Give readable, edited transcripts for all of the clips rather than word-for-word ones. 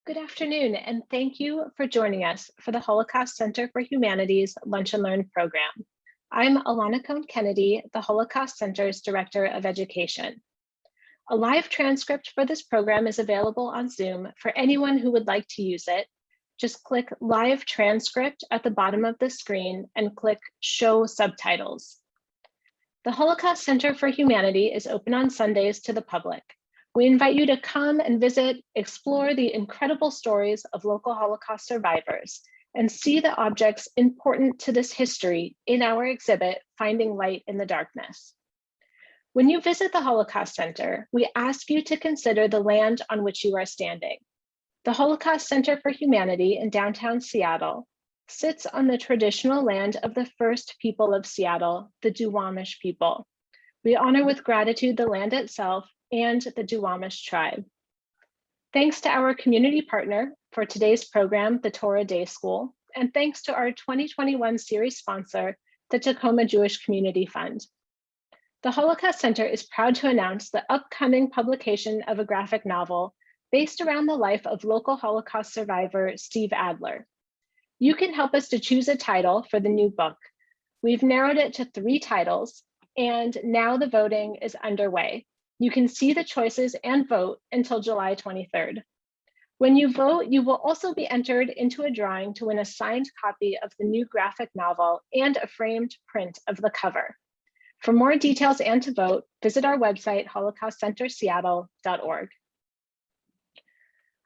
Good afternoon, and thank you for joining us for the Holocaust Center for Humanities Lunch and Learn program. I'm Alana Cohn-Kennedy, the Holocaust Center's Director of Education. A live transcript for this program is available on Zoom for anyone who would like to use it. Just click Live Transcript at the bottom of the screen and click Show Subtitles. The Holocaust Center for Humanity is open on Sundays to the public. We invite you to come and visit, explore the incredible stories of local Holocaust survivors, and see the objects important to this history in our exhibit, Finding Light in the Darkness. When you visit the Holocaust Center, we ask you to consider the land on which you are standing. The Holocaust Center for Humanity in downtown Seattle sits on the traditional land of the first people of Seattle, the Duwamish people. We honor with gratitude the land itself and the Duwamish tribe. Thanks to our community partner for today's program, the Torah Day School, and thanks to our 2021 series sponsor, the Tacoma Jewish Community Fund. The Holocaust Center is proud to announce the upcoming publication of a graphic novel based around the life of local Holocaust survivor, Steve Adler. You can help us to choose a title for the new book. We've narrowed it to 3 titles, and now the voting is underway. You can see the choices and vote until July 23rd. When you vote, you will also be entered into a drawing to win a signed copy of the new graphic novel and a framed print of the cover. For more details and to vote, visit our website, holocaustcenterseattle.org.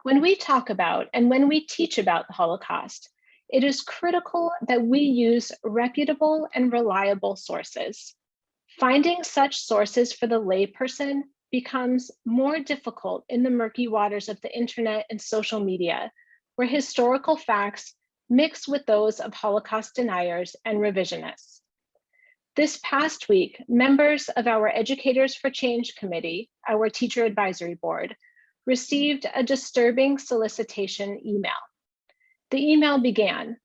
When we talk about and when we teach about the Holocaust, it is critical that we use reputable and reliable sources. Finding such sources for the layperson becomes more difficult in the murky waters of the internet and social media, where historical facts mix with those of Holocaust deniers and revisionists. This past week, members of our Educators for Change Committee, our teacher advisory board, received a disturbing solicitation email. The email began,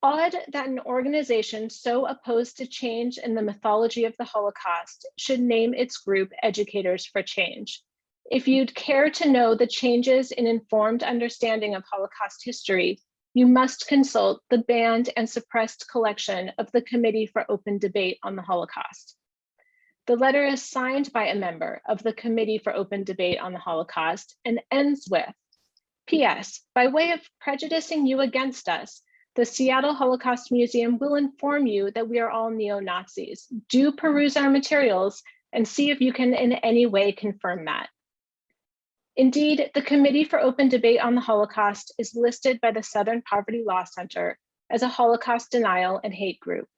"Odd that an organization so opposed to change in the mythology of the Holocaust should name its group Educators for Change. If you'd care to know the changes in informed understanding of Holocaust history, you must consult the banned and suppressed collection of the Committee for Open Debate on the Holocaust." The letter is signed by a member of the Committee for Open Debate on the Holocaust and ends with, "P.S. By way of prejudicing you against us, the Seattle Holocaust Museum will inform you that we are all neo-Nazis. Do peruse our materials and see if you can in any way confirm that." Indeed, the Committee for Open Debate on the Holocaust is listed by the Southern Poverty Law Center as a Holocaust denial and hate group.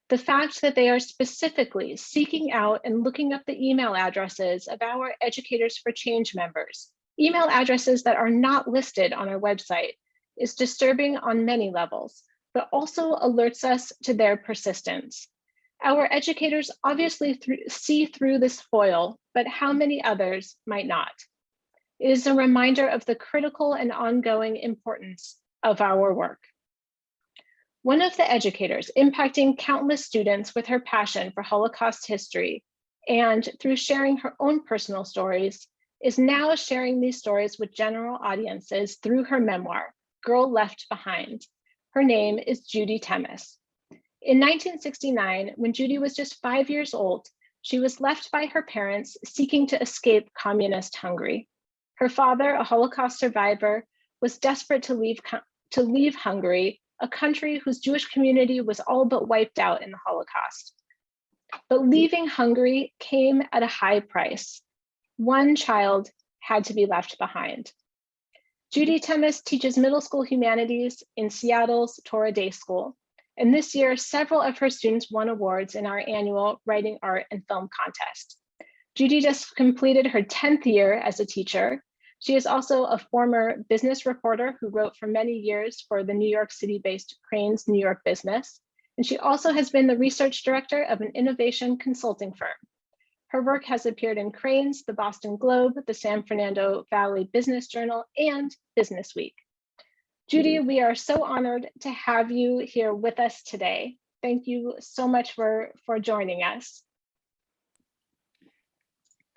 The fact that they are specifically seeking out and looking up the email addresses of our Educators for Change members, email addresses that are not listed on our website, is disturbing on many levels, but also alerts us to their persistence. Our educators obviously see through this foil, but how many others might not? It is a reminder of the critical and ongoing importance of our work. One of the educators impacting countless students with her passion for Holocaust history and through sharing her own personal stories is now sharing these stories with general audiences through her memoir, Girl Left Behind. Her name is Judy Temes. In 1969, when Judy was just 5 years old, she was left by her parents seeking to escape Communist Hungary. Her father, a Holocaust survivor, was desperate to leave Hungary, a country whose Jewish community was all but wiped out in the Holocaust. But leaving Hungary came at a high price. One child had to be left behind. Judy Temes teaches middle school humanities in Seattle's Torah Day School. And this year, several of her students won awards in our annual Writing, Art, and Film contest. Judy just completed her 10th year as a teacher. She is also a former business reporter who wrote for many years for the New York City-based Crain's New York Business. And she also has been the research director of an innovation consulting firm. Her work has appeared in Crain's, the Boston Globe, the San Fernando Valley Business Journal, and Business Week. Judy, we are so honored to have you here with us today. Thank you so much for joining us.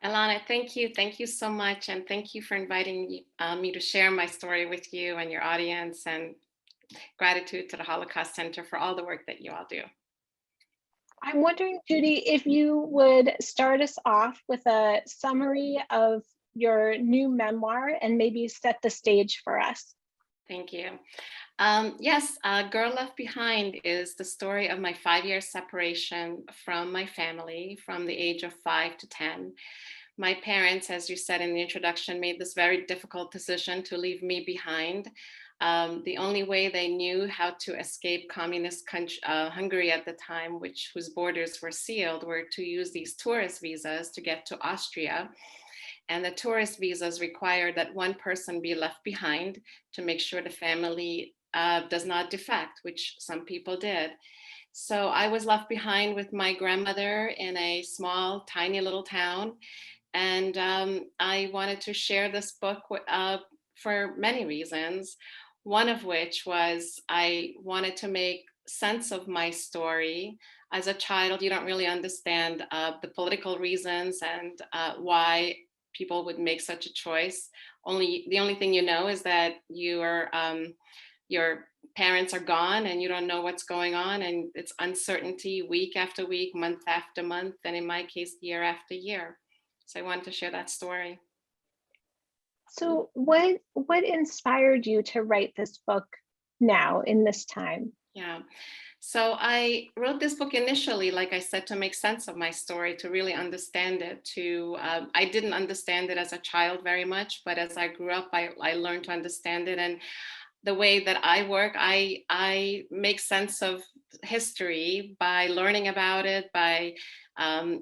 Alana, thank you. Thank you so much. And thank you for inviting me to share my story with you and your audience. And gratitude to the Holocaust Center for all the work that you all do. I'm wondering, Judy, if you would start us off with a summary of your new memoir and maybe set the stage for us. Thank you. Yes, Girl Left Behind is the story of my 5-year separation from my family from the age of 5 to 10. My parents, as you said in the introduction, made this very difficult decision to leave me behind. The only way they knew how to escape communist Hungary at the time, whose borders were sealed, were to use these tourist visas to get to Austria. And the tourist visas require that one person be left behind to make sure the family does not defect, which some people did. So I was left behind with my grandmother in a small, tiny little town. And I wanted to share this book for many reasons. One of which was I wanted to make sense of my story. As a child, you don't really understand the political reasons and why people would make such a choice. The only thing you know is that your parents are gone and you don't know what's going on, and it's uncertainty week after week, month after month, and in my case, year after year. So I wanted to share that story. So what inspired you to write this book now in this time? Yeah. So I wrote this book initially, like I said, to make sense of my story, to really understand it. I didn't understand it as a child very much, but as I grew up, I learned to understand it. And the way that I work, I make sense of history by learning about it, by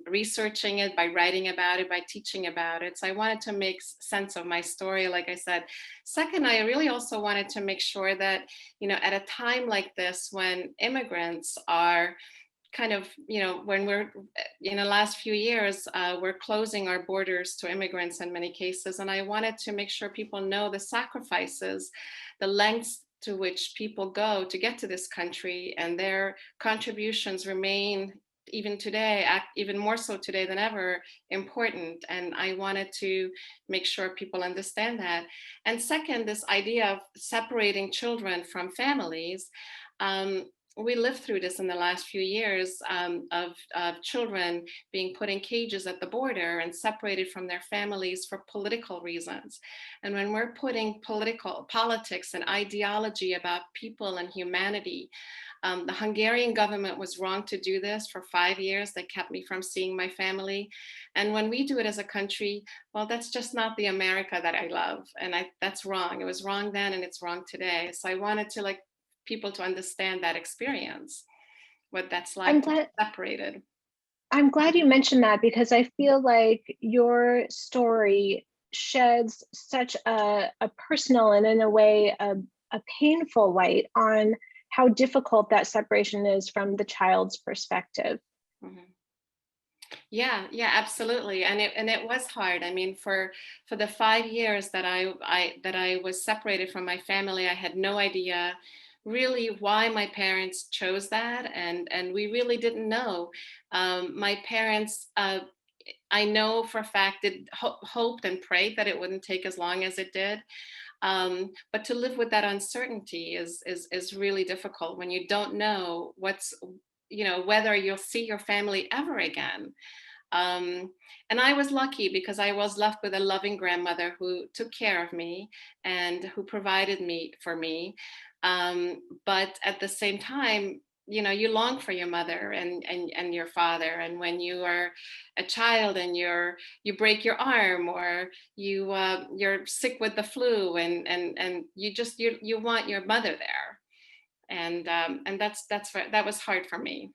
researching it, by writing about it, by teaching about it. So I wanted to make sense of my story, like I said. Second, I really also wanted to make sure that, at a time like this, when immigrants are kind of, when we're in the last few years, we're closing our borders to immigrants in many cases. And I wanted to make sure people know the sacrifices, the lengths to which people go to get to this country, and their contributions remain even today, even more so today than ever, important. And I wanted to make sure people understand that. And second, this idea of separating children from families. We lived through this in the last few years of children being put in cages at the border and separated from their families for political reasons. And when we're putting politics and ideology about people and humanity, the Hungarian government was wrong to do this for 5 years. They kept me from seeing my family. And when we do it as a country, well, that's just not the America that I love. And that's wrong. It was wrong then and it's wrong today. So I wanted to people to understand that experience, what that's like to be separated. I'm glad you mentioned that, because I feel like your story sheds such a personal and, in a way, a painful light on how difficult that separation is from the child's perspective. Mm-hmm. Yeah, absolutely. And it was hard. I mean, for the 5 years that I was separated from my family, I had no idea really why my parents chose that, and we really didn't know. My parents, I know for a fact, did hoped and prayed that it wouldn't take as long as it did. But to live with that uncertainty is really difficult when you don't know whether you'll see your family ever again. And I was lucky because I was left with a loving grandmother who took care of me and who provided for me. But at the same time, you long for your mother and your father. And when you are a child and you break your arm, or you're sick with the flu, and you want your mother there. And that was hard for me.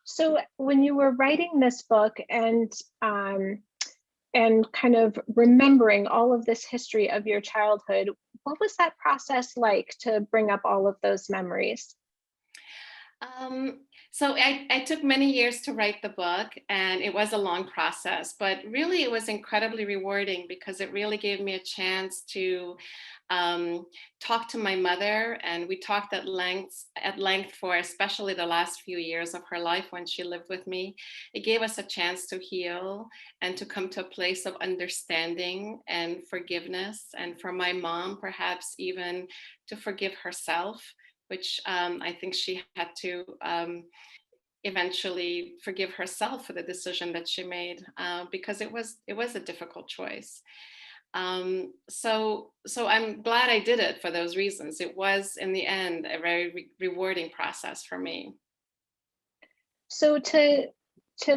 So when you were writing this book and kind of remembering all of this history of your childhood, what was that process like to bring up all of those memories? So I took many years to write the book, and it was a long process, but really it was incredibly rewarding because it really gave me a chance to um, talk to my mother, and we talked at length for especially the last few years of her life when she lived with me. It gave us a chance to heal and to come to a place of understanding and forgiveness, and for my mom, perhaps even to forgive herself, which I think she had to eventually forgive herself for the decision that she made, because it was a difficult choice. So I'm glad I did it for those reasons. It was in the end a very rewarding process for me. So to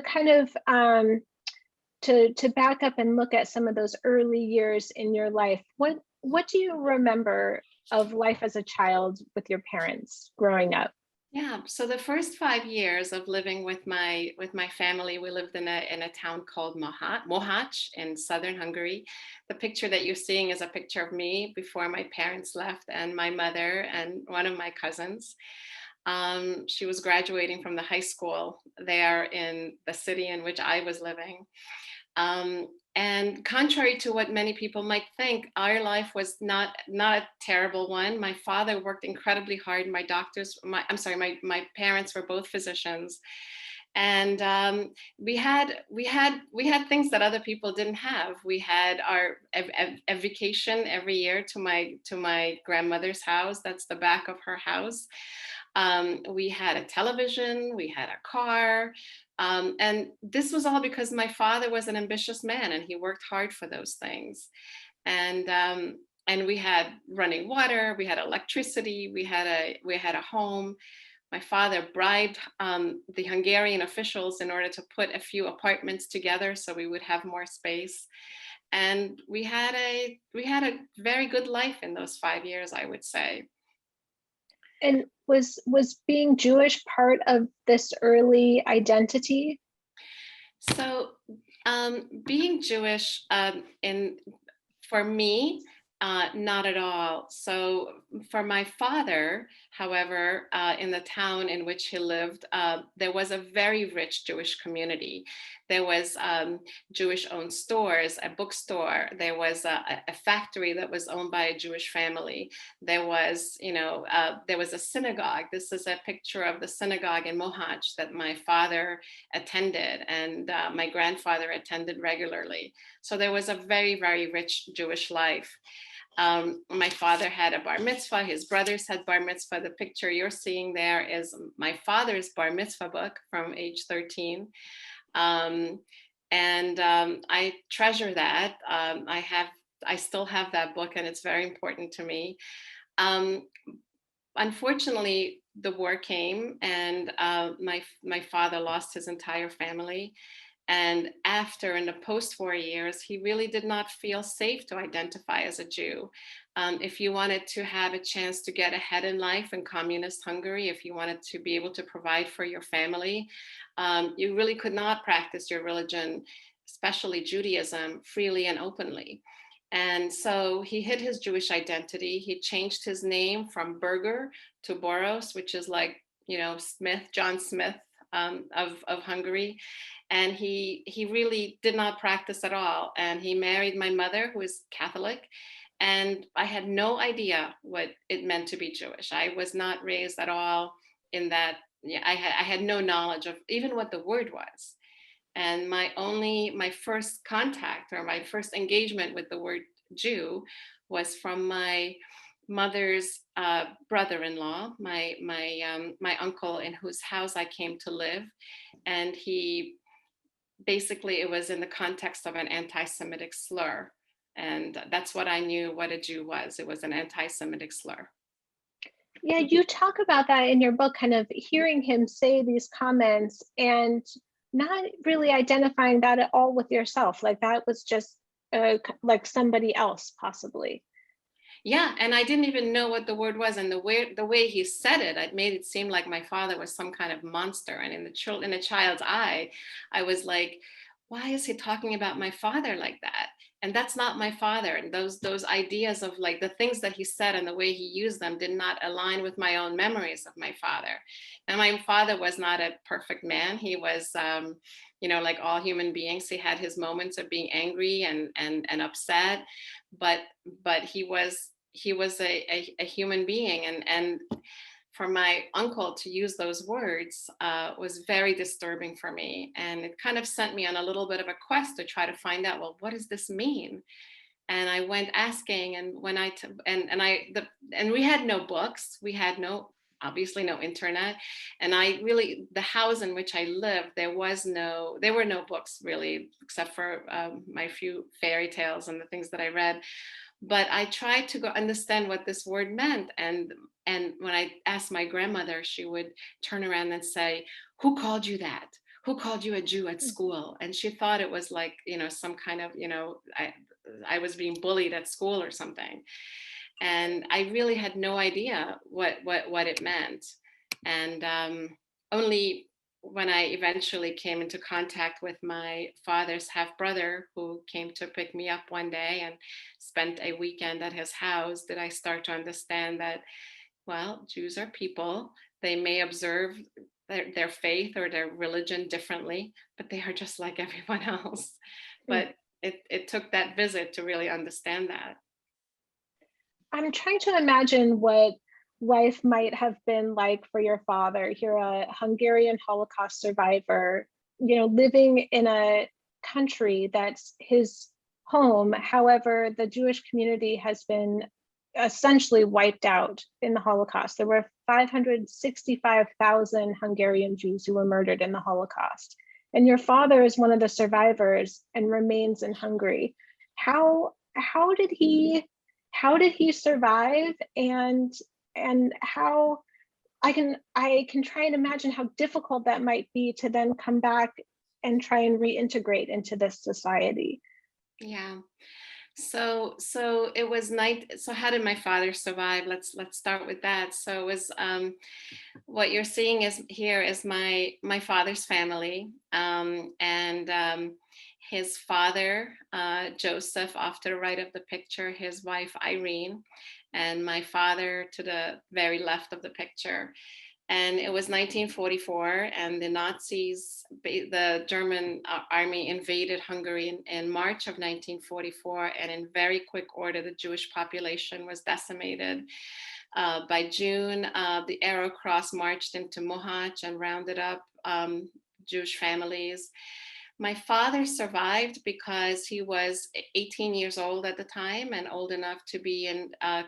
kind of to back up and look at some of those early years in your life, what do you remember of life as a child with your parents growing up? Yeah. So the first 5 years of living with my family, we lived in a town called Mohacs in southern Hungary. The picture that you're seeing is a picture of me before my parents left, and my mother and one of my cousins. She was graduating from the high school there in the city in which I was living. Um, and contrary to what many people might think, our life was not a terrible one. My father worked incredibly hard. My parents were both physicians, and we had things that other people didn't have. We had our a vacation every year to my grandmother's house. That's the back of her house. We had a television, we had a car, and this was all because my father was an ambitious man and he worked hard for those things. And we had running water, we had electricity, we had a home. My father bribed the Hungarian officials in order to put a few apartments together so we would have more space. And we had a very good life in those 5 years, I would say. And was being Jewish part of this early identity? So, being Jewish, for me, not at all. So, for my father, however, in the town in which he lived, there was a very rich Jewish community. There was Jewish-owned stores, a bookstore. There was a factory that was owned by a Jewish family. There was a synagogue. This is a picture of the synagogue in Mohacs that my father attended, and my grandfather attended regularly. So there was a very, very rich Jewish life. My father had a bar mitzvah. His brothers had bar mitzvah. The picture you're seeing there is my father's bar mitzvah book from age 13. Um, and I treasure that. I still have that book, and it's very important to me. Um, Unfortunately, the war came, and my father lost his entire family. And after, in the post-war years, he really did not feel safe to identify as a Jew. If you wanted to have a chance to get ahead in life in communist Hungary, if you wanted to be able to provide for your family, you really could not practice your religion, especially Judaism, freely and openly. And so he hid his Jewish identity. He changed his name from Berger to Boros, which is like, Smith, John Smith, of Hungary. And he really did not practice at all. And he married my mother, who is Catholic. And I had no idea what it meant to be Jewish. I was not raised at all in that. Yeah, I had no knowledge of even what the word was. And my first contact or my first engagement with the word Jew was from my mother's brother-in-law, my uncle, in whose house I came to live. And he basically, it was in the context of an anti-Semitic slur. And that's what I knew what a Jew was. It was an anti-Semitic slur. Yeah, you talk about that in your book, kind of hearing him say these comments and not really identifying that at all with yourself. Like that was just like somebody else, possibly. Yeah, and I didn't even know what the word was, and the way he said it, it made it seem like my father was some kind of monster. And in a child's eye, I was like, why is he talking about my father like that? And that's not my father. And those ideas of like the things that he said and the way he used them did not align with my own memories of my father. And my father was not a perfect man. He was, like all human beings, he had his moments of being angry and upset, but he was a human being, and for my uncle to use those words was very disturbing for me. And it kind of sent me on a little bit of a quest to try to find out, well, what does this mean? And I went asking, and and we had no books, we had obviously no internet. And the house in which I lived, there were no books really, except for my few fairy tales and the things that I read. But I tried to go understand what this word meant. And when I asked my grandmother, she would turn around and say, "Who called you that? Who called you a Jew at school?" And she thought it was like, some kind of, I was being bullied at school or something. And I really had no idea what it meant. And only when I eventually came into contact with my father's half brother, who came to pick me up one day and spent a weekend at his house, did I start to understand that, well, Jews are people. They may observe their faith or their religion differently, but they are just like everyone else. But it took that visit to really understand that. I'm trying to imagine what life might have been like for your father. You're a Hungarian Holocaust survivor, living in a country that's his home. However, the Jewish community has been essentially wiped out in the Holocaust. There were 565,000 Hungarian Jews who were murdered in the Holocaust. And your father is one of the survivors and remains in Hungary. How did he survive, and how I can try and imagine how difficult that might be to then come back and try and reintegrate into this society. Yeah. So it was night. So how did my father survive? Let's start with that. So it was what you're seeing is my father's family, and his father Joseph off to the right of the picture, his wife Irene, and my father to the very left of the picture. And it was 1944, and the German army invaded Hungary in March of 1944, and in very quick order, the Jewish population was decimated. By June, the Arrow Cross marched into Mohács and rounded up Jewish families. My father survived because he was 18 years old at the time and old enough to be in a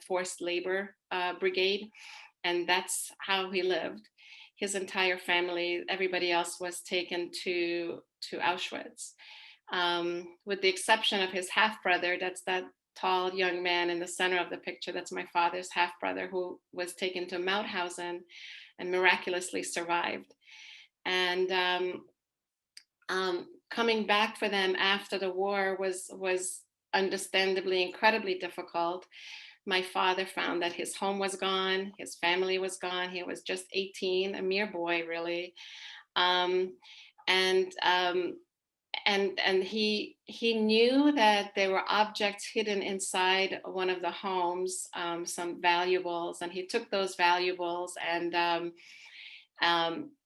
forced labor brigade. And that's how he lived. His entire family, everybody else was taken to Auschwitz, with the exception of his half brother. That's that tall young man in the center of the picture. That's my father's half brother, who was taken to Mauthausen and miraculously survived. And coming back for them after the war was understandably incredibly difficult. My father found that his home was gone, his family was gone. He was just 18, a mere boy, really, and he knew that there were objects hidden inside one of the homes, some valuables, and he took those valuables, and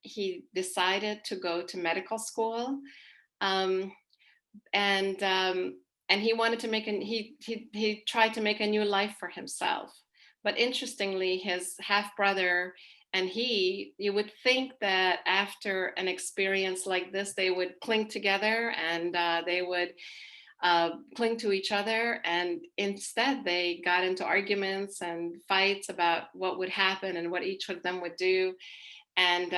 he decided to go to medical school, and he wanted to he tried to make a new life for himself. But interestingly, his half brother and you would think that after an experience like this, they would cling together, and they would cling to each other. And instead, they got into arguments and fights about what would happen and what each of them would do. And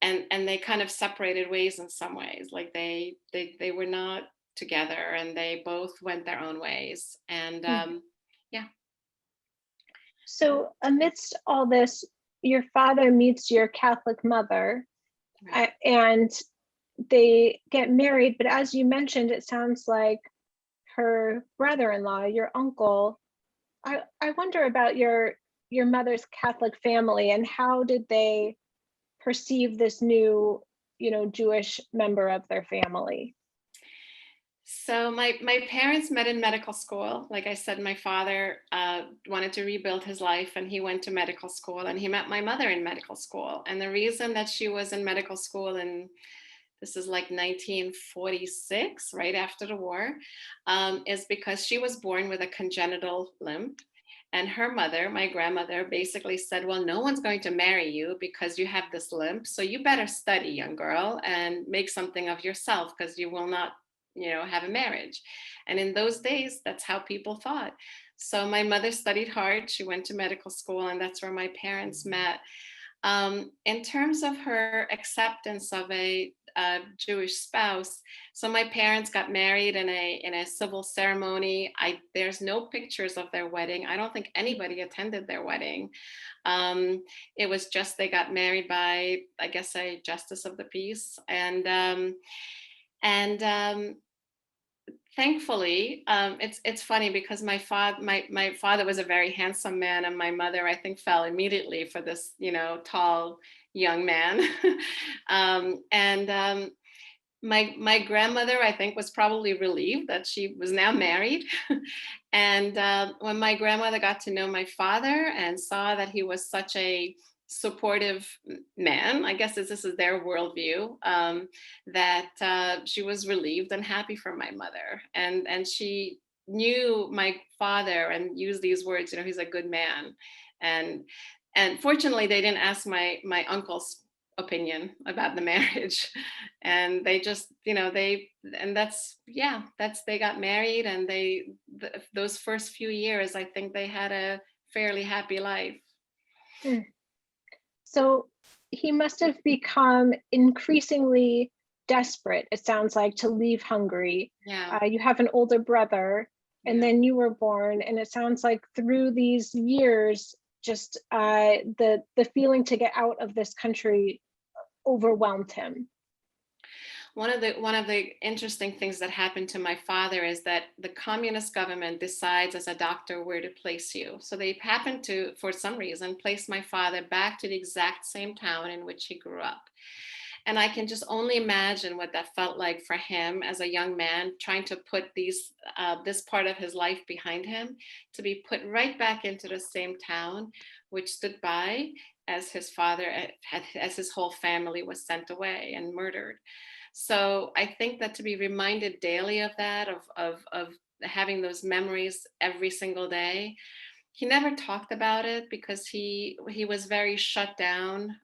they kind of separated ways in some ways. Like they were not together, and they both went their own ways. And yeah. So amidst all this, your father meets your Catholic mother, right, and they get married. But as you mentioned, it sounds like her brother-in-law, your uncle, I wonder about your mother's Catholic family, and how did they perceive this new, Jewish member of their family? So my parents met in medical school. Like I said, my father wanted to rebuild his life, and he went to medical school, and he met my mother in medical school. And the reason that she was in medical school, and this is like 1946, right after the war, is because she was born with a congenital limp. And her mother, my grandmother, basically said, well, no one's going to marry you because you have this limp. So you better study, young girl, and make something of yourself, because you will not, have a marriage. And in those days, that's how people thought. So my mother studied hard. She went to medical school, and that's where my parents met. In terms of her acceptance of a Jewish spouse, so my parents got married in a civil ceremony. There's no pictures of their wedding. I don't think anybody attended their wedding. It was just they got married by, I guess, a justice of the peace, and thankfully, it's funny because my father was a very handsome man, and my mother, I think, fell immediately for this tall young man. And my grandmother, I think, was probably relieved that she was now married. And when my grandmother got to know my father and saw that he was such a supportive man, I guess this is their worldview, that she was relieved and happy for my mother. And she knew my father and used these words, he's a good man. And fortunately, they didn't ask my uncle's opinion about the marriage. And they just, they got married, and those first few years, I think they had a fairly happy life. Hmm. So he must have become increasingly desperate, it sounds like, to leave Hungary. Yeah. You have an older brother, and then you were born, and it sounds like through these years, just the feeling to get out of this country overwhelmed him. One of the interesting things that happened to my father is that the communist government decides as a doctor where to place you. So they happened to, for some reason, place my father back to the exact same town in which he grew up. And I can just only imagine what that felt like for him as a young man, trying to put this part of his life behind him, to be put right back into the same town, which stood by as his father, as his whole family was sent away and murdered. So I think that to be reminded daily of that, of having those memories every single day. He never talked about it because he was very shut down.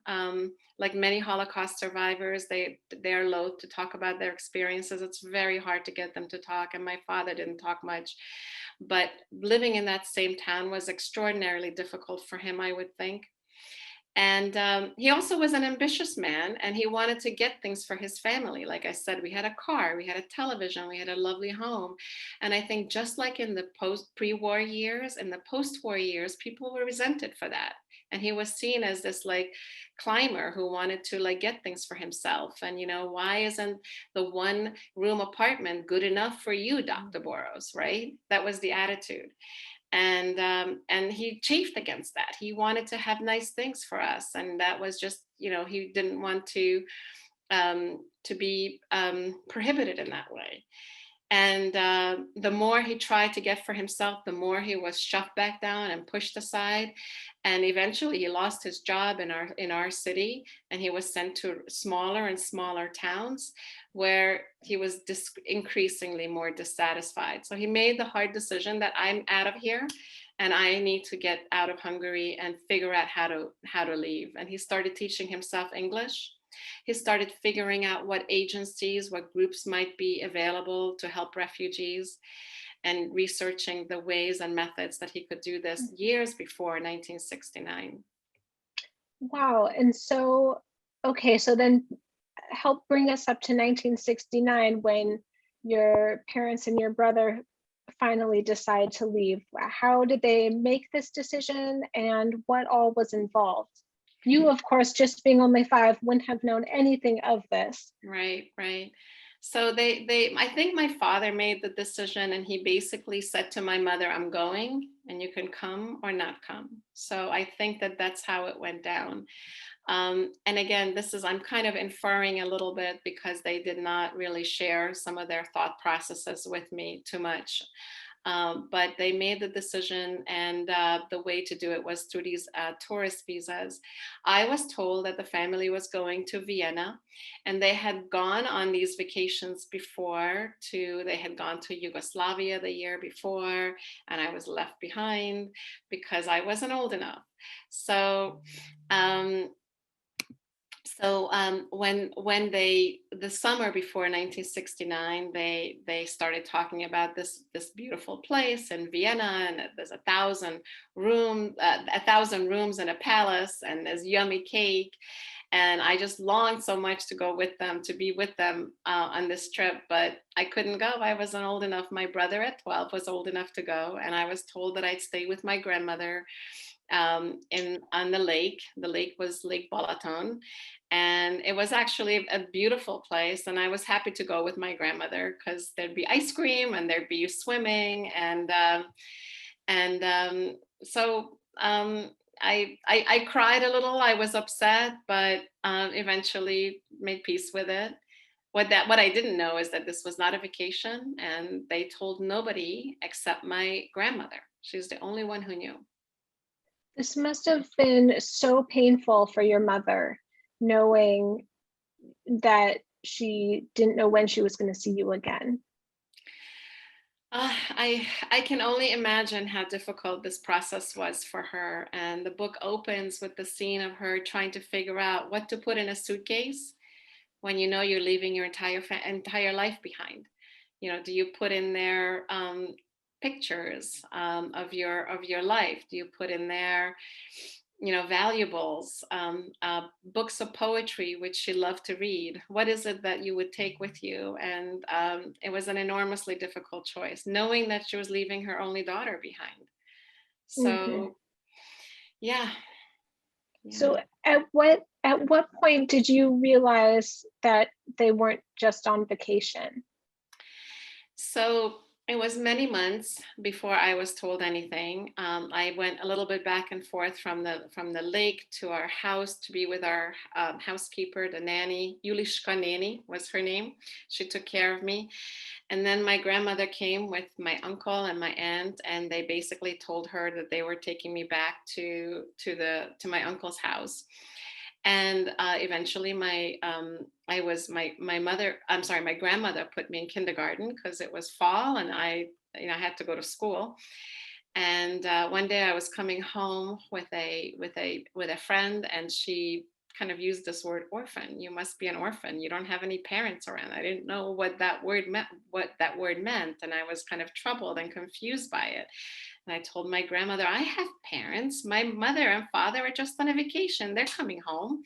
Like many Holocaust survivors, they're loath to talk about their experiences. It's very hard to get them to talk, and my father didn't talk much. But living in that same town was extraordinarily difficult for him, I would think. And he also was an ambitious man, and he wanted to get things for his family. Like I said, we had a car, we had a television, we had a lovely home. And I think just like in the pre-war years, in the post-war years, people were resented for that. And he was seen as this like climber who wanted to like get things for himself. And, why isn't the one room apartment good enough for you, Dr. Boros, right? That was the attitude. And he chafed against that. He wanted to have nice things for us, and that was just, he didn't want to be prohibited in that way. And the more he tried to get for himself, the more he was shoved back down and pushed aside. And eventually he lost his job in our city, and he was sent to smaller and smaller towns where he was increasingly more dissatisfied. So he made the hard decision that I'm out of here and I need to get out of Hungary and figure out how to leave. And he started teaching himself English. He started figuring out what agencies, what groups might be available to help refugees, and researching the ways and methods that he could do this years before 1969. Wow. And so, okay, so then help bring us up to 1969 when your parents and your brother finally decide to leave. How did they make this decision, and what all was involved? You, of course, just being only 5, wouldn't have known anything of this. Right. So I think my father made the decision, and he basically said to my mother, I'm going and you can come or not come. So I think that that's how it went down. And again, I'm kind of inferring a little bit because they did not really share some of their thought processes with me too much. But they made the decision, and the way to do it was through these tourist visas. I was told that the family was going to Vienna, and they had gone on these vacations before. They had gone to Yugoslavia the year before, and I was left behind because I wasn't old enough. So um, when the summer before 1969, they started talking about this beautiful place in Vienna, and there's a thousand rooms and a palace, and there's yummy cake. And I just longed so much to go with them, to be with them on this trip, but I couldn't go. I wasn't old enough. My brother at 12 was old enough to go, and I was told that I'd stay with my grandmother on the lake. The lake was Lake Balaton, and it was actually a beautiful place. And I was happy to go with my grandmother because there'd be ice cream and there'd be swimming, and so I cried a little. I was upset, but eventually made peace with it. What I didn't know is that this was not a vacation, and they told nobody except my grandmother. She's the only one who knew. This must have been so painful for your mother, knowing that she didn't know when she was going to see you again. I can only imagine how difficult this process was for her. And the book opens with the scene of her trying to figure out what to put in a suitcase when you know you're leaving your entire life behind. Do you put in there pictures of your life? Do you put in there valuables, books of poetry, which she loved to read? What is it that you would take with you? And it was an enormously difficult choice, knowing that she was leaving her only daughter behind. So, Mm-hmm. yeah. So at what point did you realize that they weren't just on vacation? So it was many months before I was told anything. I went a little bit back and forth from the lake to our house to be with our housekeeper, the nanny. Juliska nanny was her name. She took care of me. And then my grandmother came with my uncle and my aunt, and they basically told her that they were taking me back to my uncle's house. And eventually my grandmother put me in kindergarten because it was fall, and I had to go to school. And one day I was coming home with a friend, and she kind of used this word orphan. You must be an orphan. You don't have any parents around. I didn't know what that word meant, and I was kind of troubled and confused by it. And I told my grandmother, I have parents. My mother and father are just on a vacation. They're coming home.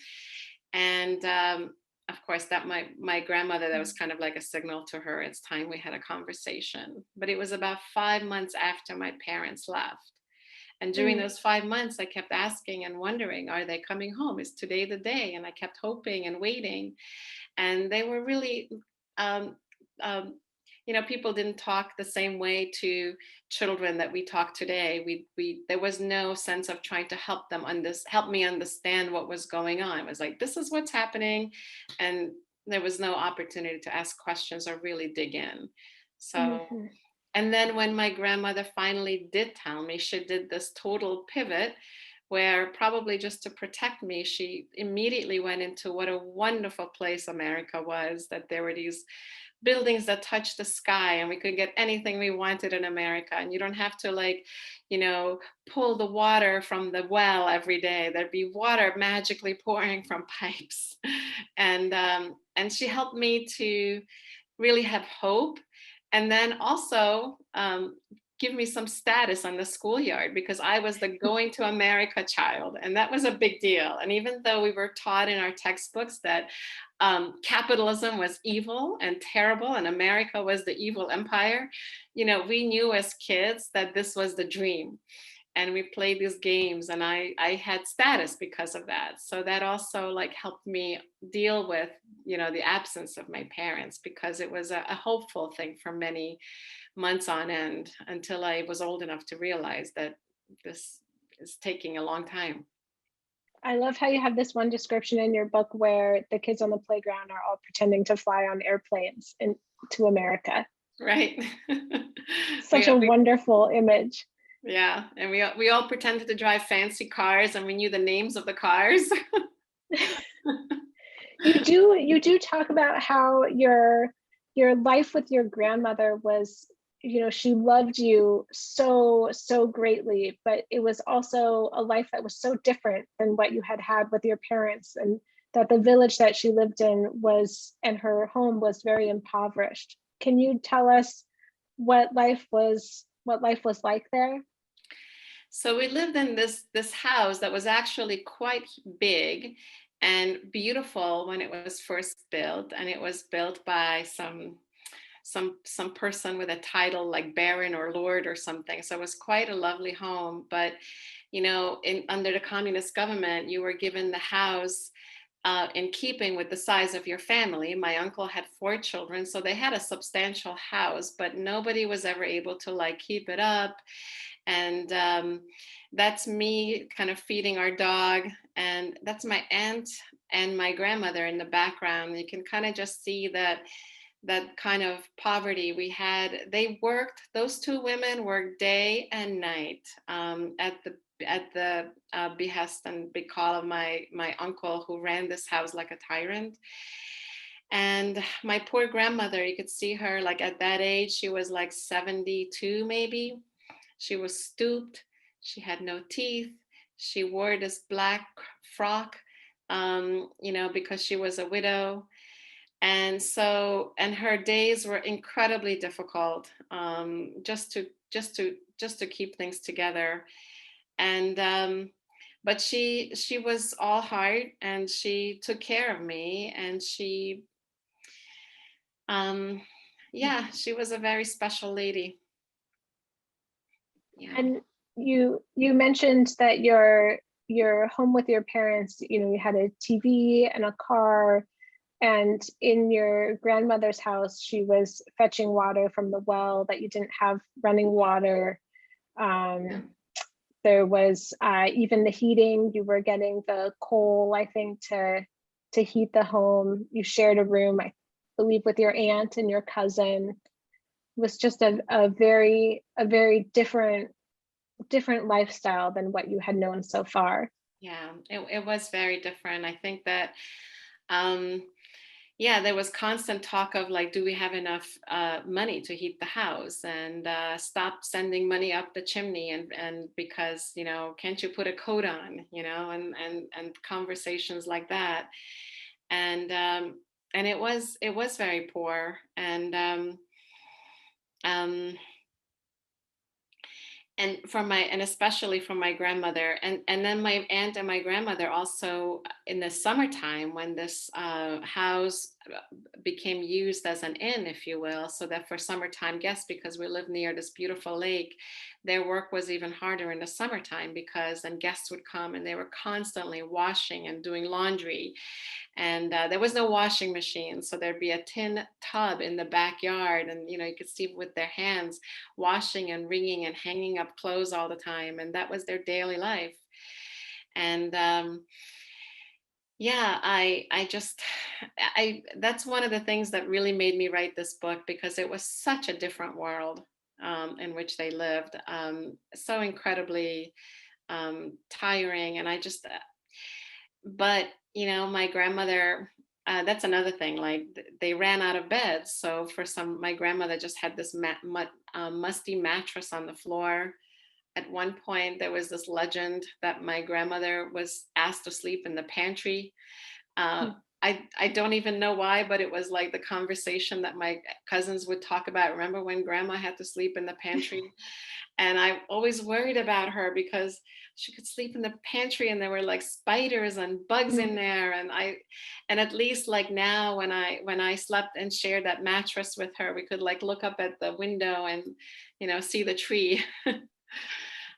And of course, that my grandmother, that was kind of like a signal to her. It's time we had a conversation. But it was about 5 months after my parents left. And during those 5 months, I kept asking and wondering, are they coming home? Is today the day? And I kept hoping and waiting. And they were really, people didn't talk the same way to children that we talk today. There was no sense of trying to help me understand what was going on. It was like, this is what's happening. And there was no opportunity to ask questions or really dig in. So, Mm-hmm. and then when my grandmother finally did tell me, she did this total pivot where, probably just to protect me, she immediately went into what a wonderful place America was, that there were these buildings that touched the sky, and we could get anything we wanted in America. And you don't have to pull the water from the well every day. There'd be water magically pouring from pipes. And she helped me to really have hope. And then also give me some status on the schoolyard, because I was the going to America child. And that was a big deal. And even though we were taught in our textbooks that capitalism was evil and terrible, and America was the evil empire, we knew as kids that this was the dream. And we played these games, and I had status because of that. So that also helped me deal with, the absence of my parents, because it was a hopeful thing for many months on end, until I was old enough to realize that this is taking a long time. I love how you have this one description in your book where the kids on the playground are all pretending to fly on airplanes to America. Right. Such a wonderful image. Yeah, and we all pretended to drive fancy cars, and we knew the names of the cars. You do talk about how your life with your grandmother was, she loved you so greatly, but it was also a life that was so different than what you had had with your parents, and that the village that she lived in and her home was very impoverished. Can you tell us what life was like there? So we lived in this house that was actually quite big and beautiful when it was first built, and it was built by some person with a title like baron or lord or something. So it was quite a lovely home. But under the communist government, you were given the house in keeping with the size of your family. My uncle had 4 children, so they had a substantial house, but nobody was ever able to like keep it up. And that's me kind of feeding our dog, and that's my aunt and my grandmother in the background. You can kind of just see that kind of poverty we had. Those 2 women worked day and night at the behest and call of my uncle, who ran this house like a tyrant. And my poor grandmother, you could see her like at that age, she was like 72 maybe. She was stooped. She had no teeth. She wore this black frock, because she was a widow. And her days were incredibly difficult, just to keep things together. And but she was all heart, and she took care of me, and she was a very special lady. Yeah. And you mentioned that your home with your parents, you had a TV and a car, and in your grandmother's house, she was fetching water from the well that you didn't have running water. There was even the heating. You were getting the coal, I think, to heat the home. You shared a room, I believe, with your aunt and your cousin. It was just a very different lifestyle than what you had known so far. Yeah, it was very different. I think that there was constant talk of like, do we have enough money to heat the house, and stop sending money up the chimney, and because can't you put a coat on, and conversations like that. And it was very poor. And especially from my grandmother, and then my aunt and my grandmother also, in the summertime, when this house became used as an inn, if you will, so that for summertime guests, because we live near this beautiful lake, their work was even harder in the summertime, because then guests would come and they were constantly washing and doing laundry. And there was no washing machine, so there'd be a tin tub in the backyard, and you could see with their hands washing and wringing and hanging up clothes all the time, and that was their daily life. And that's one of the things that really made me write this book, because it was such a different world in which they lived, so incredibly tiring. And but my grandmother, that's another thing, like they ran out of beds. So my grandmother just had this musty mattress on the floor. At one point, there was this legend that my grandmother was asked to sleep in the pantry. I don't even know why, but it was like the conversation that my cousins would talk about. Remember when grandma had to sleep in the pantry? And I always worried about her, because she could sleep in the pantry and there were like spiders and bugs in there. And at least like now, when I slept and shared that mattress with her, we could like look up at the window and, see the tree.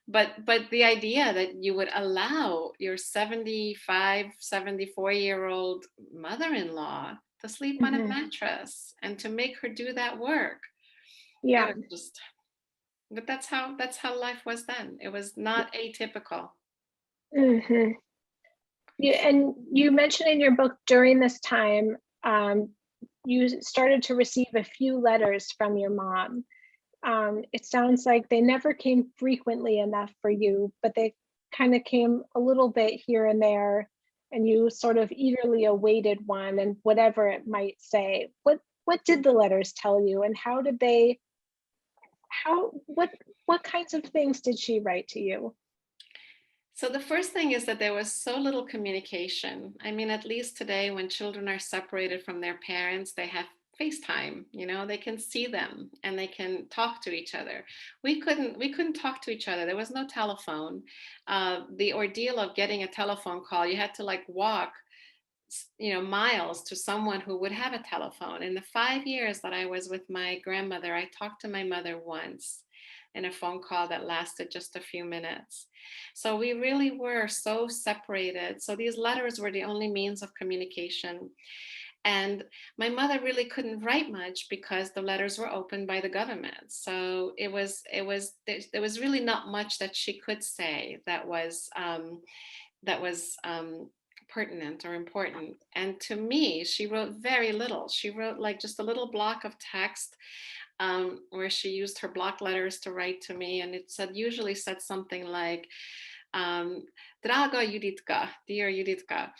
But the idea that you would allow your 75, 74-year-old mother-in-law to sleep on a mattress and to make her do that work. Yeah. But that's how life was then. It was not atypical. And you mentioned in your book during this time, you started to receive a few letters from your mom. It sounds like they never came frequently enough for you, but they kind of came a little bit here and there, and you sort of eagerly awaited one and whatever it might say. What did the letters tell you, and how did they, what kinds of things did she write to you? So the first thing is that there was so little communication. I mean, at least today when children are separated from their parents, they have FaceTime, they can see them and they can talk to each other. We couldn't talk to each other. There was no telephone. The ordeal of getting a telephone call, you had to like walk miles to someone who would have a telephone. In the 5 years that I was with my grandmother, I talked to my mother once in a phone call that lasted just a few minutes. So we really were so separated. So these letters were the only means of communication. And my mother really couldn't write much because the letters were opened by the government. So there was really not much that she could say that was pertinent or important. And to me, she wrote very little. She wrote like just a little block of text where she used her block letters to write to me. And it usually said something like, Draga Juditka, dear Juditka,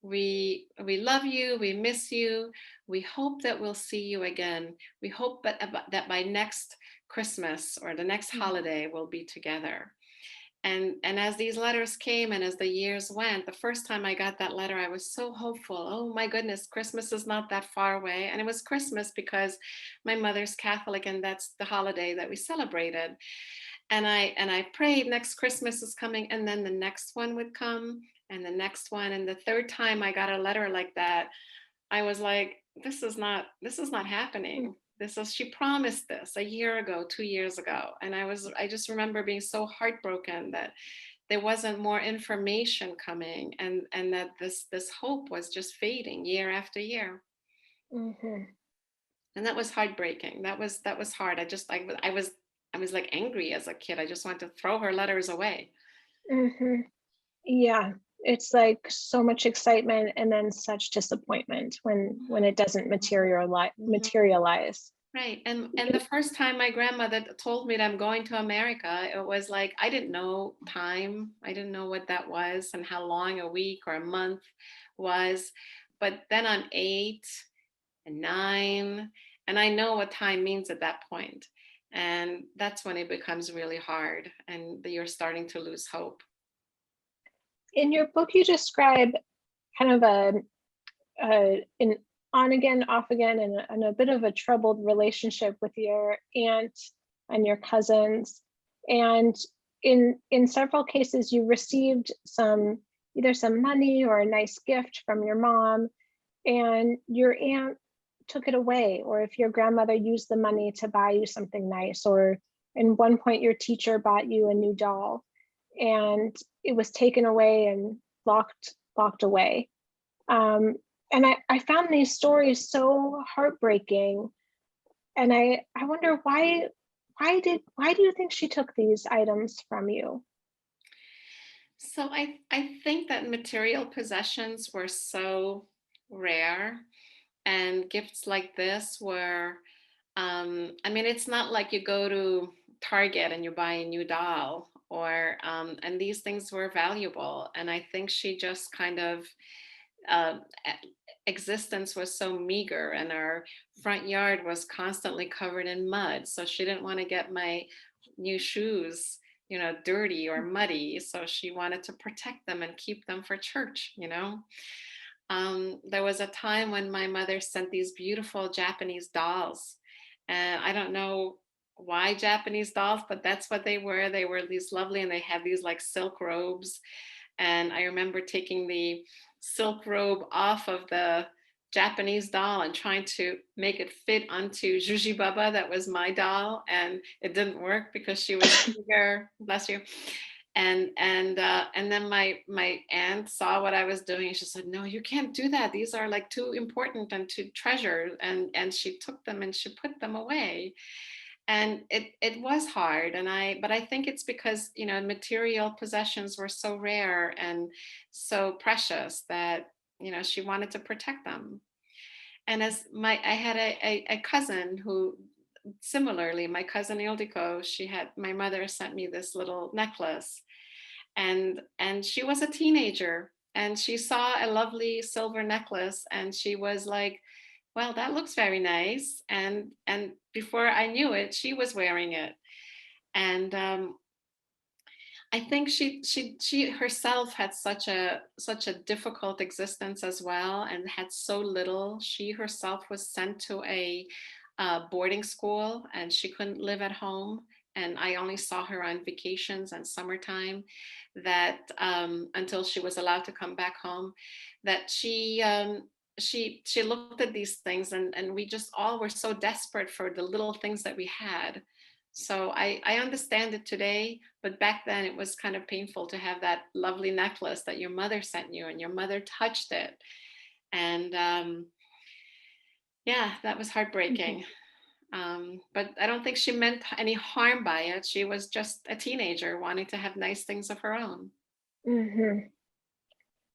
we love you, we miss you, we hope that we'll see you again. We hope that by next Christmas or the next holiday we'll be together. And as these letters came and as the years went, the first time I got that letter, I was so hopeful. Oh my goodness, Christmas is not that far away. And it was Christmas because my mother's Catholic and that's the holiday that we celebrated. And I prayed next Christmas is coming, and then the next one would come and the next one. And the third time I got a letter like that, I was like, this is not happening. She promised this a year ago, 2 years ago. And I just remember being so heartbroken that there wasn't more information coming, and that this hope was just fading year after year. Mm-hmm. And that was heartbreaking. That was hard. I was like angry as a kid. I just wanted to throw her letters away. Mm-hmm. Yeah, it's like so much excitement and then such disappointment when it doesn't materialize. Right. And the first time my grandmother told me that I'm going to America, it was like I didn't know time. I didn't know what that was and how long a week or a month was. But then I'm 8 and 9, and I know what time means at that point. And that's when it becomes really hard and you're starting to lose hope. In your book, you describe kind of an on again, off again, and a bit of a troubled relationship with your aunt and your cousins. And in several cases, you received either some money or a nice gift from your mom, and your aunt took it away, or if your grandmother used the money to buy you something nice, or in one point your teacher bought you a new doll and it was taken away and locked away. And I found these stories so heartbreaking, and I wonder why do you think she took these items from you? So I think that material possessions were so rare, and gifts like this were, I mean, it's not like you go to Target and you buy a new doll, and these things were valuable. And I think she just kind of, uh, existence was so meager, and our front yard was constantly covered in mud. So she didn't want to get my new shoes, dirty or muddy. So she wanted to protect them and keep them for church. There was a time when my mother sent these beautiful Japanese dolls. And I don't know why Japanese dolls, but that's what they were. They were these lovely, and they had these like silk robes. And I remember taking the silk robe off of the Japanese doll and trying to make it fit onto Juji Baba, that was my doll. And it didn't work because she was bigger, bless you. And then my aunt saw what I was doing, and she said, no, you can't do that. These are like too important and too treasured. And she took them and she put them away. And it was hard, but I think it's because, you know, material possessions were so rare and so precious that, you know, she wanted to protect them. And I had a cousin who, similarly, my cousin Ildiko, my mother sent me this little necklace, and she was a teenager, and she saw a lovely silver necklace, and she was like, well, that looks very nice. And before I knew it, she was wearing it. And I think she herself had such a difficult existence as well, and had so little. She herself was sent to a boarding school, and she couldn't live at home. And I only saw her on vacations and summertime, that until she was allowed to come back home, that she looked at these things, and we just all were so desperate for the little things that we had. So I understand it today, but back then it was kind of painful to have that lovely necklace that your mother sent you, and your mother touched it. And yeah, that was heartbreaking. But I don't think she meant any harm by it. She was just a teenager wanting to have nice things of her own. Mhm.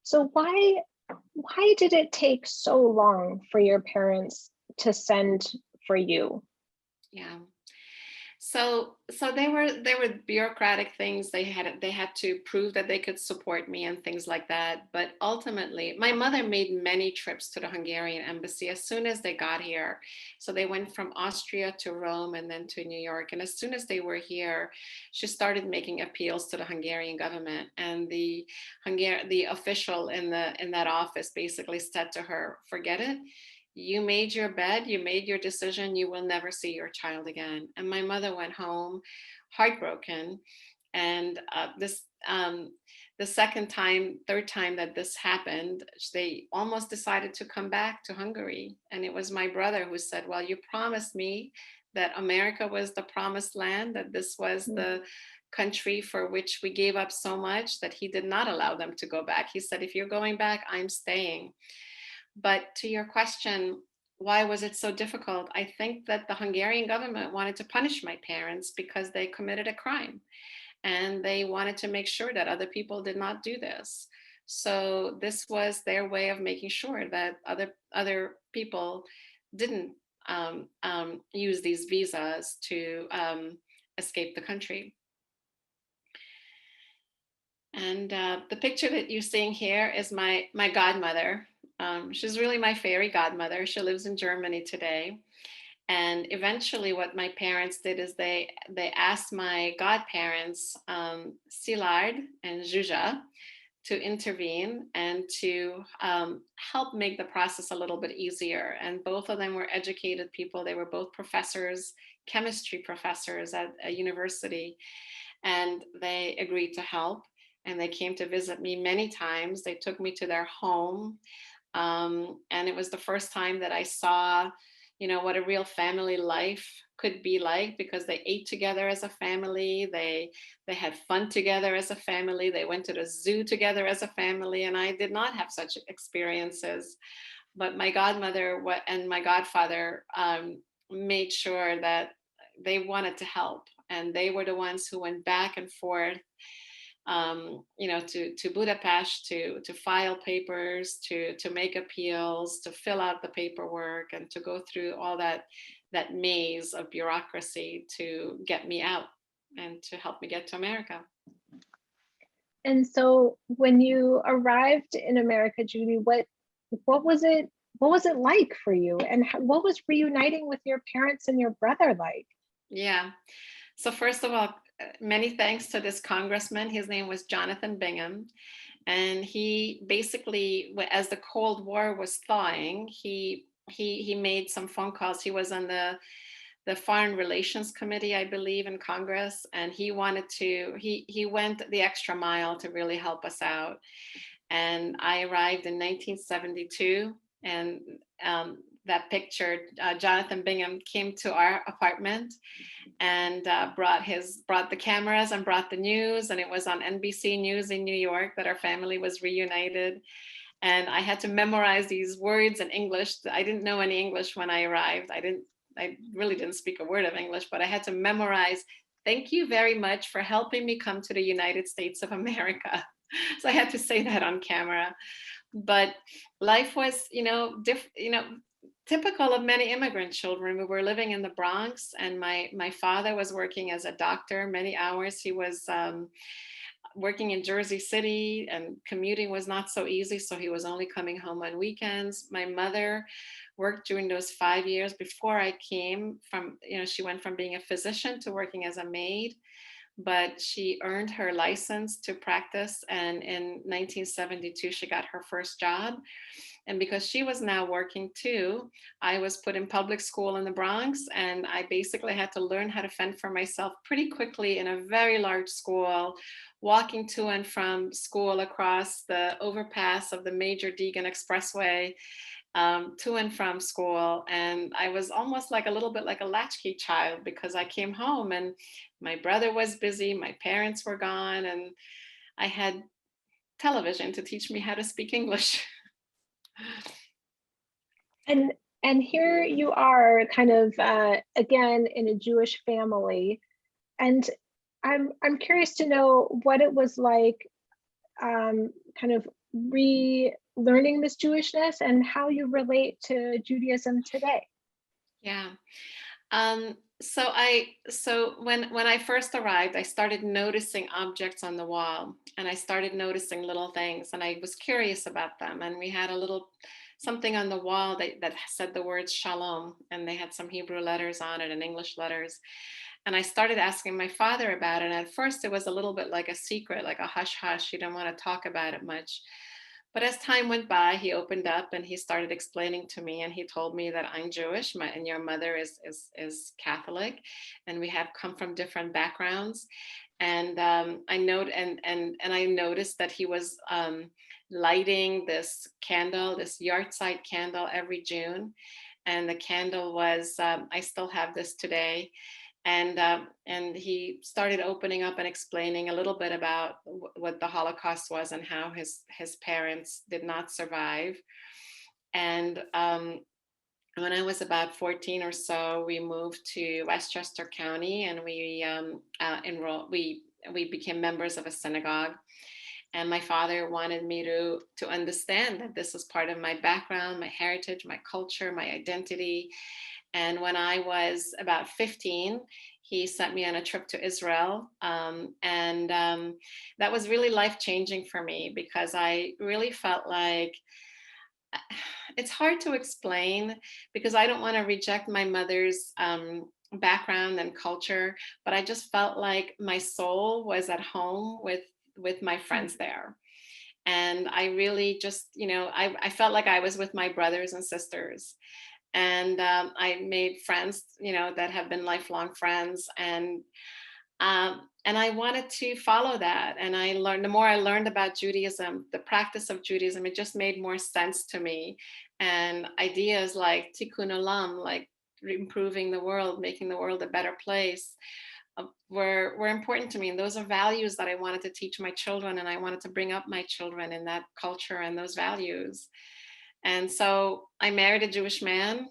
So why did it take so long for your parents to send for you? Yeah. So they were bureaucratic things. They had to prove that they could support me and things like that. But ultimately, my mother made many trips to the Hungarian embassy as soon as they got here. So they went from Austria to Rome and then to New York. And as soon as they were here, she started making appeals to the Hungarian government. And the official in that office basically said to her, "Forget it. You made your bed, you made your decision, you will never see your child again." And my mother went home heartbroken. And the second time, third time that this happened, they almost decided to come back to Hungary. And it was my brother who said, "Well, you promised me that America was the promised land, that this was Mm. the country for which we gave up so much," that he did not allow them to go back. He said, "If you're going back, I'm staying." But to your question, why was it so difficult? I think that the Hungarian government wanted to punish my parents because they committed a crime, and they wanted to make sure that other people did not do this. So this was their way of making sure that other people didn't use these visas to escape the country. And the picture that you're seeing here is my godmother. She's really my fairy godmother. She lives in Germany today. And eventually, what my parents did is they asked my godparents, Szilard and Zsuzsa, to intervene and to help make the process a little bit easier. And both of them were educated people. They were both professors, chemistry professors at a university, and they agreed to help. And they came to visit me many times. They took me to their home. And it was the first time that I saw, you know, what a real family life could be like, because they ate together as a family. They had fun together as a family. They went to the zoo together as a family. And I did not have such experiences. But my godmother and my godfather made sure that they wanted to help. And they were the ones who went back and forth, you know, to Budapest to file papers, to make appeals, to fill out the paperwork, and to go through all that maze of bureaucracy to get me out and to help me get to America. And so when you arrived in America, Judy, what was it like for you, and what was reuniting with your parents and your brother like? Yeah. So first of all, many thanks to this congressman. His name was Jonathan Bingham. And he basically, as the Cold War was thawing, he made some phone calls. He was on the Foreign Relations Committee, I believe, in Congress, and he went the extra mile to really help us out. And I arrived in 1972, and that picture, Jonathan Bingham came to our apartment and brought the cameras and brought the news, and it was on NBC News in New York that our family was reunited. And I had to memorize these words in English. I didn't know any English when I arrived. I didn't I really didn't speak a word of English, but I had to memorize, "Thank you very much for helping me come to the United States of America." So I had to say that on camera. But life was, typical of many immigrant children. We were living in the Bronx, and my father was working as a doctor many hours. He was working in Jersey City, and commuting was not so easy, so he was only coming home on weekends. My mother worked during those 5 years before I came from, she went from being a physician to working as a maid, but she earned her license to practice, and in 1972 she got her first job. And because she was now working too, I was put in public school in the Bronx, and I basically had to learn how to fend for myself pretty quickly in a very large school, walking to and from school across the overpass of the Major Deegan Expressway, to and from school. And I was almost like a little bit like a latchkey child, because I came home and my brother was busy, my parents were gone, and I had television to teach me how to speak English. And here you are, kind of again in a Jewish family, and I'm curious to know what it was like, kind of relearning this Jewishness and how you relate to Judaism today. Yeah. So when I first arrived, I started noticing objects on the wall, and I started noticing little things, and I was curious about them. And we had a little something on the wall that said the word shalom, and they had some Hebrew letters on it and English letters. And I started asking my father about it. And at first it was a little bit like a secret, like a hush hush. He didn't want to talk about it much. But as time went by, he opened up and he started explaining to me, and he told me that I'm Jewish, and your mother is Catholic, and we have come from different backgrounds. And I noticed that he was lighting this candle, this yahrzeit candle, every June, and the candle was I still have this today. And he started opening up and explaining a little bit about what the Holocaust was and how his parents did not survive. And when I was about 14 or so, we moved to Westchester County, and we enrolled. We became members of a synagogue. And my father wanted me to understand that this is part of my background, my heritage, my culture, my identity. And when I was about 15, he sent me on a trip to Israel. And that was really life-changing for me, because I really felt like, it's hard to explain, because I don't want to reject my mother's background and culture, but I just felt like my soul was at home with my friends there. And I really just, I felt like I was with my brothers and sisters. And I made friends, that have been lifelong friends, and I wanted to follow that. And I learned, the more I learned about Judaism, the practice of Judaism, it just made more sense to me. And ideas like tikkun olam, like improving the world, making the world a better place, were important to me. And those are values that I wanted to teach my children, and I wanted to bring up my children in that culture and those values. And so I married a Jewish man.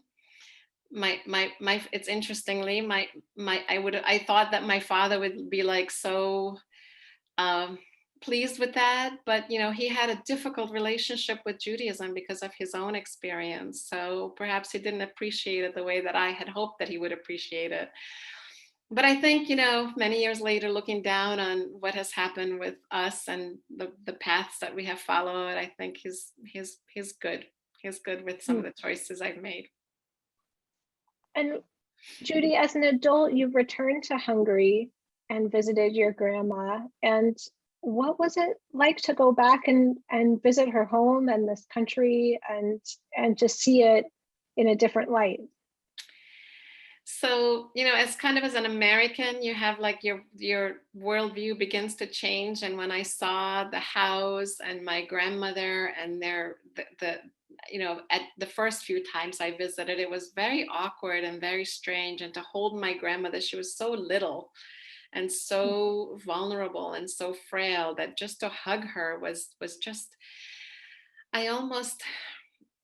It's interestingly, I thought that my father would be like so pleased with that, but he had a difficult relationship with Judaism because of his own experience. So perhaps he didn't appreciate it the way that I had hoped that he would appreciate it. But I think, many years later, looking down on what has happened with us and the paths that we have followed, I think he's good. He's good with some of the choices I've made. And Judy, as an adult, you returned to Hungary and visited your grandma. And what was it like to go back and visit her home and this country, and just see it in a different light? So, as kind of as an American, you have like your worldview begins to change. And when I saw the house and my grandmother and at the first few times I visited, it was very awkward and very strange. And to hold my grandmother, she was so little and so vulnerable and so frail, that just to hug her was just, I almost,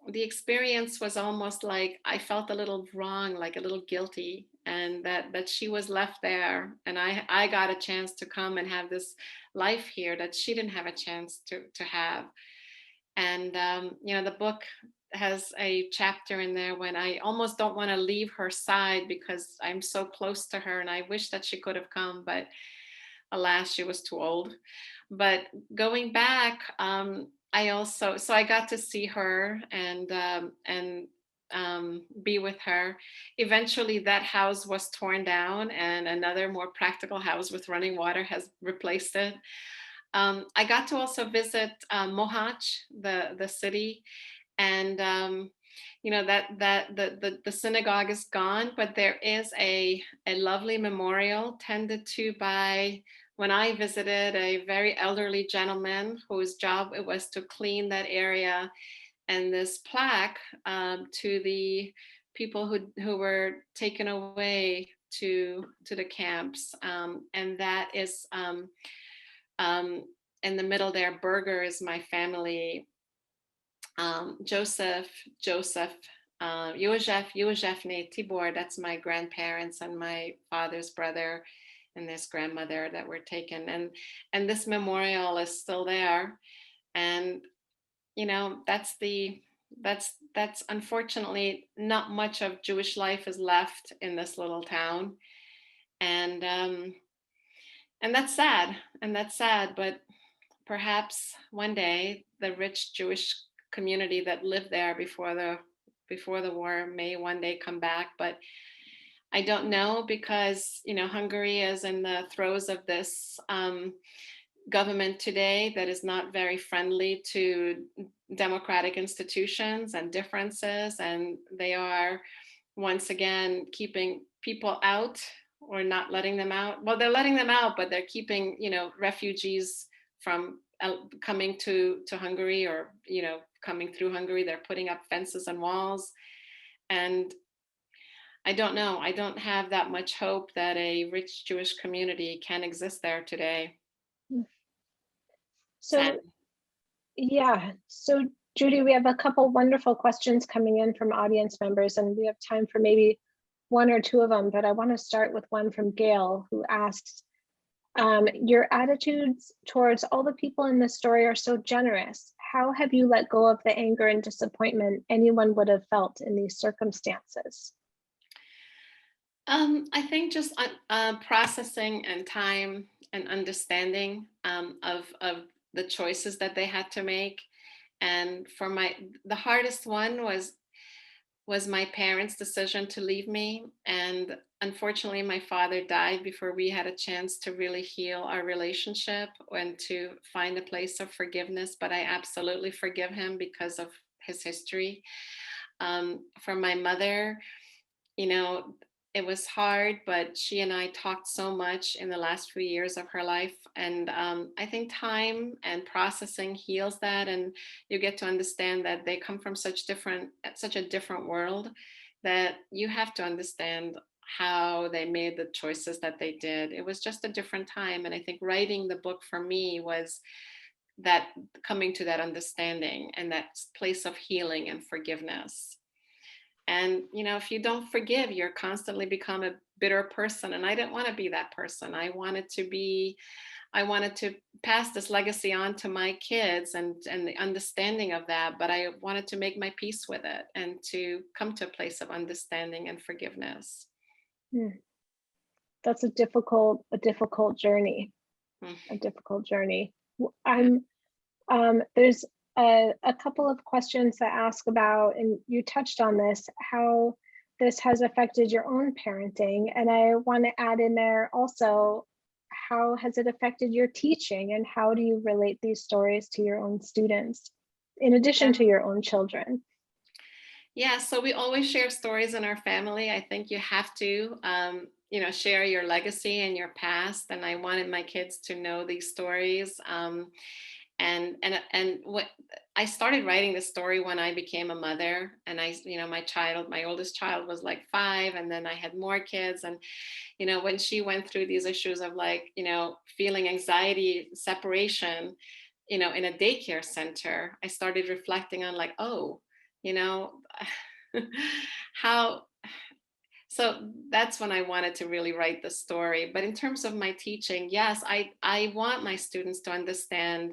the experience was almost like I felt a little wrong, like a little guilty, and that she was left there, and I got a chance to come and have this life here that she didn't have a chance to have. And the book has a chapter in there when I almost don't want to leave her side because I'm so close to her, and I wish that she could have come, but alas, she was too old. But going back, I got to see her and be with her. Eventually, that house was torn down, and another more practical house with running water has replaced it. I got to also visit Mohacs, the city, and the synagogue is gone, but there is a lovely memorial tended to by, when I visited, a very elderly gentleman whose job it was to clean that area, and this plaque to the people who were taken away to the camps, and that is in the middle there. Berger is my family. Joseph, Józsefné, Tibor, that's my grandparents and my father's brother and this grandmother that were taken. And this memorial is still there. And, that's unfortunately not much of Jewish life is left in this little town. And that's sad. And that's sad. But perhaps one day the rich Jewish community that lived there before the war may one day come back, but I don't know, because Hungary is in the throes of this government today that is not very friendly to democratic institutions and differences, and they are once again keeping people out or not letting them out. Well, they're letting them out, but they're keeping refugees from coming to Hungary, or coming through Hungary. They're putting up fences and walls, and I don't know. I don't have that much hope that a rich Jewish community can exist there today. So, Sadly. yeah. So, Judy, we have a couple wonderful questions coming in from audience members, and we have time for maybe one or two of them, but I want to start with one from Gail, who asks, your attitudes towards all the people in this story are so generous. How have you let go of the anger and disappointment anyone would have felt in these circumstances? I think just processing and time and understanding of the choices that they had to make. And for the hardest one was my parents' decision to leave me. And unfortunately, my father died before we had a chance to really heal our relationship and to find a place of forgiveness. But I absolutely forgive him because of his history. For my mother, it was hard, but she and I talked so much in the last few years of her life. And I think time and processing heals that. And you get to understand that they come from such a different world, that you have to understand how they made the choices that they did. It was just a different time. And I think writing the book for me was that, coming to that understanding and that place of healing and forgiveness. And, if you don't forgive, you're constantly become a bitter person. And I didn't want to be that person. I wanted to pass this legacy on to my kids and the understanding of that. But I wanted to make my peace with it and to come to a place of understanding and forgiveness. That's a difficult journey. A difficult journey. There's a couple of questions that ask about, and you touched on this, how this has affected your own parenting. And I want to add in there also, how has it affected your teaching, and how do you relate these stories to your own students, in addition to your own children? Yeah, so we always share stories in our family. I think you have to, share your legacy and your past. And I wanted my kids to know these stories. And what I started writing the story when I became a mother, and my oldest child was like 5, and then I had more kids. And, when she went through these issues of feeling anxiety, separation, in a daycare center, I started reflecting on oh, you know, how, so that's when I wanted to really write the story. But in terms of my teaching, yes, I want my students to understand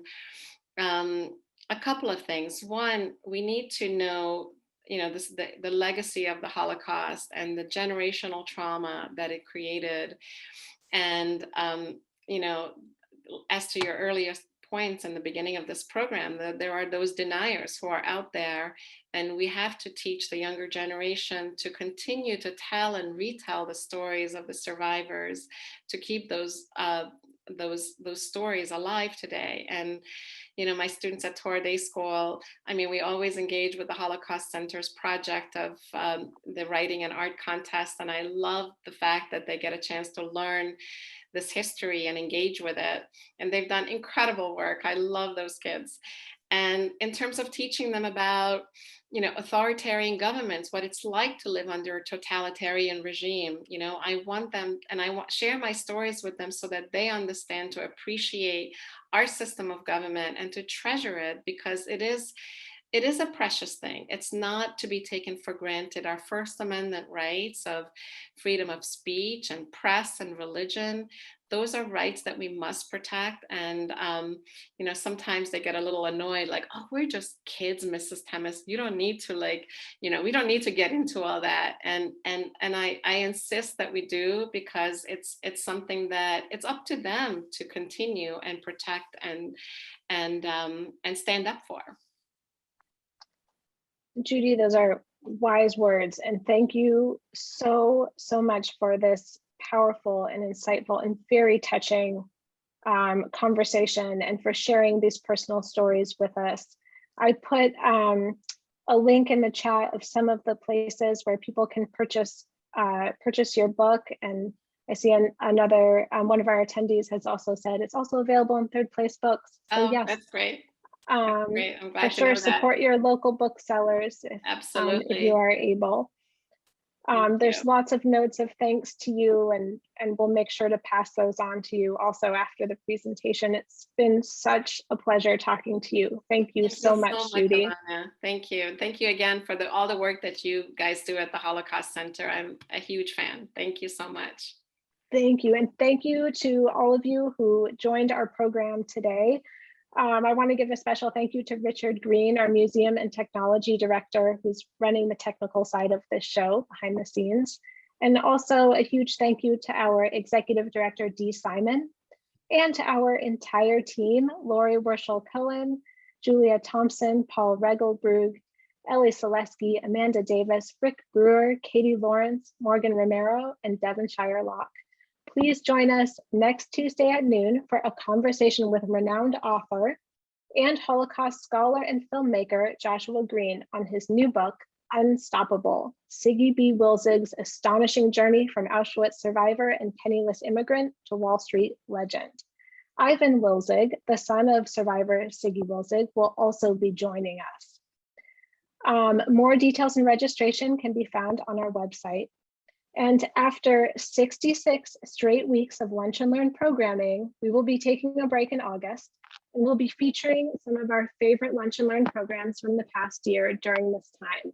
a couple of things. One, we need to know, this the legacy of the Holocaust and the generational trauma that it created. And you know, as to your earliest points in the beginning of this program, that there are those deniers who are out there, and we have to teach the younger generation to continue to tell and retell the stories of the survivors, to keep those stories alive today. And my students at Torah Day School, I mean, we always engage with the Holocaust Center's project of the writing and art contest, and I love the fact that they get a chance to learn this history and engage with it. And they've done incredible work. I love those kids. And in terms of teaching them about, authoritarian governments, what it's like to live under a totalitarian regime, I want them, and share my stories with them so that they understand to appreciate our system of government and to treasure it, because it is a precious thing. It's not to be taken for granted. Our First Amendment rights of freedom of speech and press and religion, those are rights that we must protect. And, sometimes they get a little annoyed, like, oh, we're just kids, Mrs. Temes. You don't need to we don't need to get into all that. And I insist that we do, because it's something that it's up to them to continue and protect and stand up for. Judy, those are wise words. And thank you so much for this powerful and insightful and very touching conversation, and for sharing these personal stories with us. I put a link in the chat of some of the places where people can purchase your book. And I see another one of our attendees has also said it's also available in Third Place Books. So yes, that's great. Great. I'm glad for sure, support your local booksellers if you are able. There's lots of notes of thanks to you, and we'll make sure to pass those on to you also after the presentation. It's been such a pleasure talking to you. Thank you so much, Judy. Alana. Thank you. Thank you again for all the work that you guys do at the Holocaust Center. I'm a huge fan. Thank you so much. Thank you. And thank you to all of you who joined our program today. I want to give a special thank you to Richard Green, our Museum and Technology Director, who's running the technical side of this show behind the scenes. And also a huge thank you to our Executive Director, Dee Simon, and to our entire team, Lori Werschel-Cohen, Julia Thompson, Paul Regelbrug, Ellie Selesky, Amanda Davis, Rick Brewer, Katie Lawrence, Morgan Romero, and Devonshire Locke. Please join us next Tuesday at noon for a conversation with renowned author and Holocaust scholar and filmmaker Joshua Green on his new book, Unstoppable, Siggy B. Wilzig's astonishing journey from Auschwitz survivor and penniless immigrant to Wall Street legend. Ivan Wilzig, the son of survivor Siggy Wilzig, will also be joining us. More details and registration can be found on our website. And after 66 straight weeks of Lunch and Learn programming, we will be taking a break in August, and we'll be featuring some of our favorite Lunch and Learn programs from the past year during this time.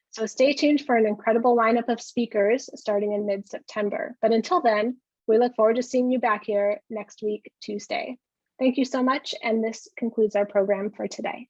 So stay tuned for an incredible lineup of speakers starting in mid-September. But until then, we look forward to seeing you back here next week, Tuesday. Thank you so much, and this concludes our program for today.